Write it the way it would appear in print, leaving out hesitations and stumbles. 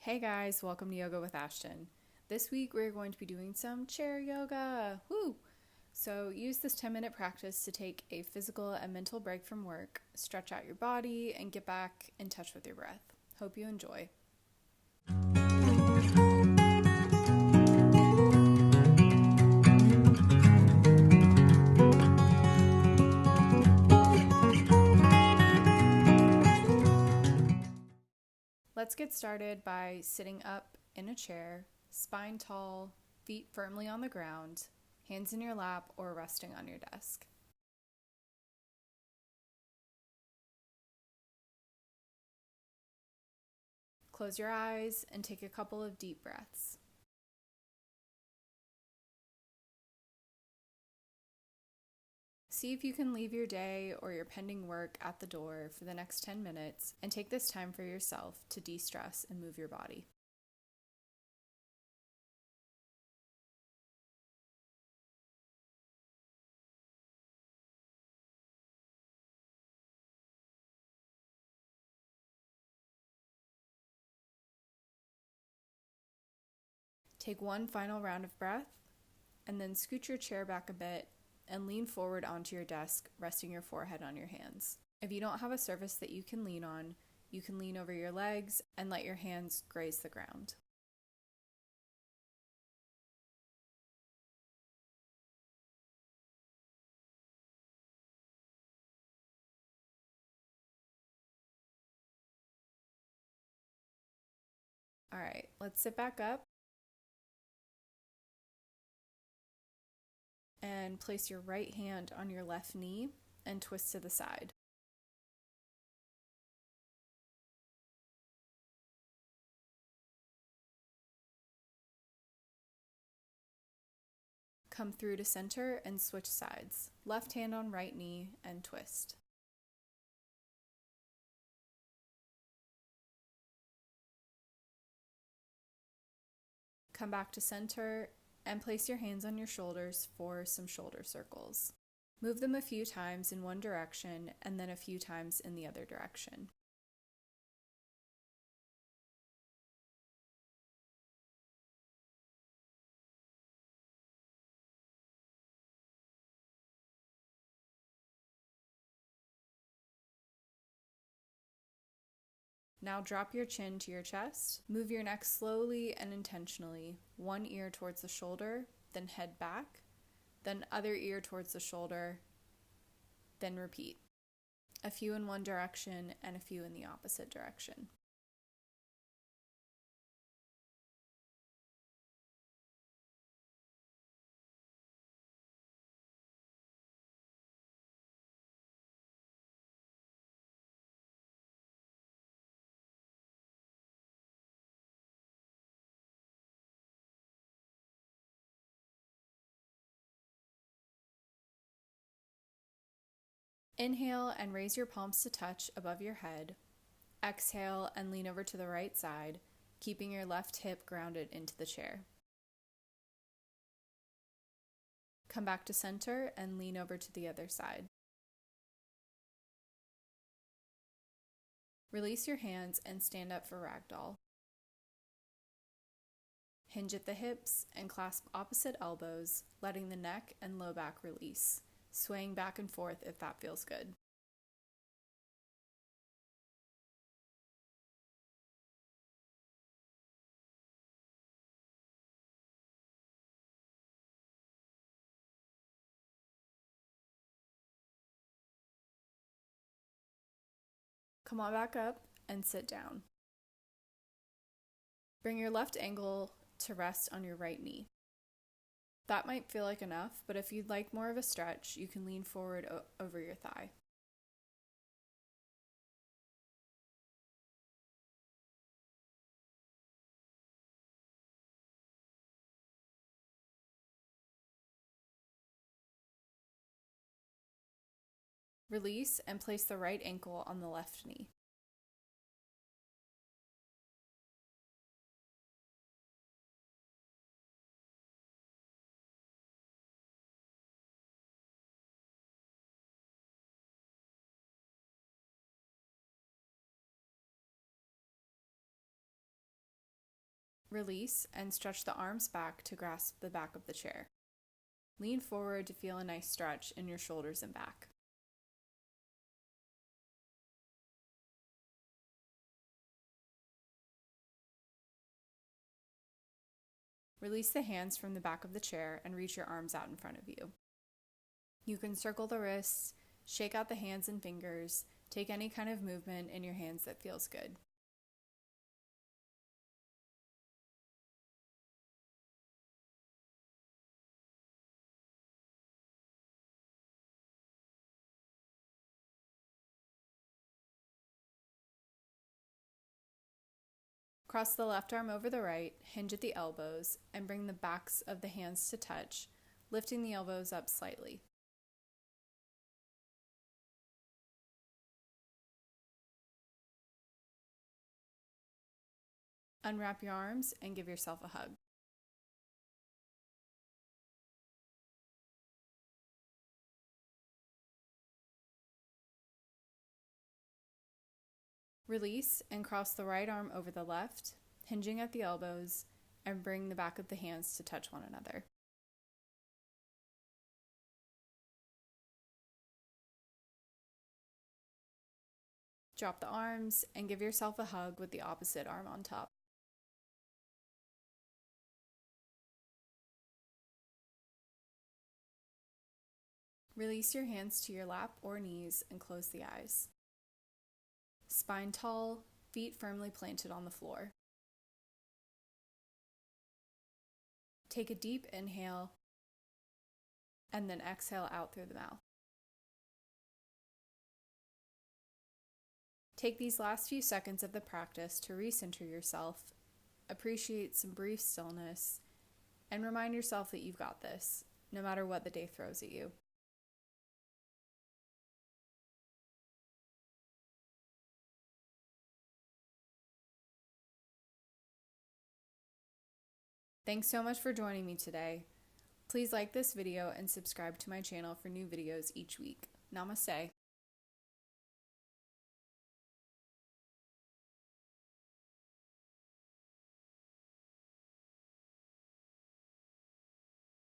Hey guys, welcome to Yoga with Ashton. This week we're going to be doing some chair yoga. Woo! So use this 10-minute practice to take a physical and mental break from work, stretch out your body, and get back in touch with your breath. Hope you enjoy. Let's get started by sitting up in a chair, spine tall, feet firmly on the ground, hands in your lap or resting on your desk. Close your eyes and take a couple of deep breaths. See if you can leave your day or your pending work at the door for the next 10 minutes and take this time for yourself to de-stress and move your body. Take one final round of breath and then scoot your chair back a bit and lean forward onto your desk, resting your forehead on your hands. If you don't have a surface that you can lean on, you can lean over your legs and let your hands graze the ground. All right, let's sit back up and place your right hand on your left knee and twist to the side. Come through to center and switch sides. Left hand on right knee and twist. Come back to center and place your hands on your shoulders for some shoulder circles. Move them a few times in one direction and then a few times in the other direction. Now drop your chin to your chest. Move your neck slowly and intentionally. One ear towards the shoulder, then head back, then other ear towards the shoulder, then repeat. A few in one direction and a few in the opposite direction. Inhale and raise your palms to touch above your head. Exhale and lean over to the right side, keeping your left hip grounded into the chair. Come back to center and lean over to the other side. Release your hands and stand up for ragdoll. Hinge at the hips and clasp opposite elbows, letting the neck and low back release, swaying back and forth if that feels good. Come on back up and sit down. Bring your left ankle to rest on your right knee. That might feel like enough, but if you'd like more of a stretch, you can lean forward over your thigh. Release and place the right ankle on the left knee. Release and stretch the arms back to grasp the back of the chair. Lean forward to feel a nice stretch in your shoulders and back. Release the hands from the back of the chair and reach your arms out in front of you. You can circle the wrists, shake out the hands and fingers, take any kind of movement in your hands that feels good. Cross the left arm over the right, hinge at the elbows, and bring the backs of the hands to touch, lifting the elbows up slightly. Unwrap your arms and give yourself a hug. Release and cross the right arm over the left, hinging at the elbows, and bring the back of the hands to touch one another. Drop the arms and give yourself a hug with the opposite arm on top. Release your hands to your lap or knees and close the eyes. Spine tall, feet firmly planted on the floor. Take a deep inhale and then exhale out through the mouth. Take these last few seconds of the practice to recenter yourself, appreciate some brief stillness, and remind yourself that you've got this, no matter what the day throws at you. Thanks so much for joining me today. Please like this video and subscribe to my channel for new videos each week. Namaste.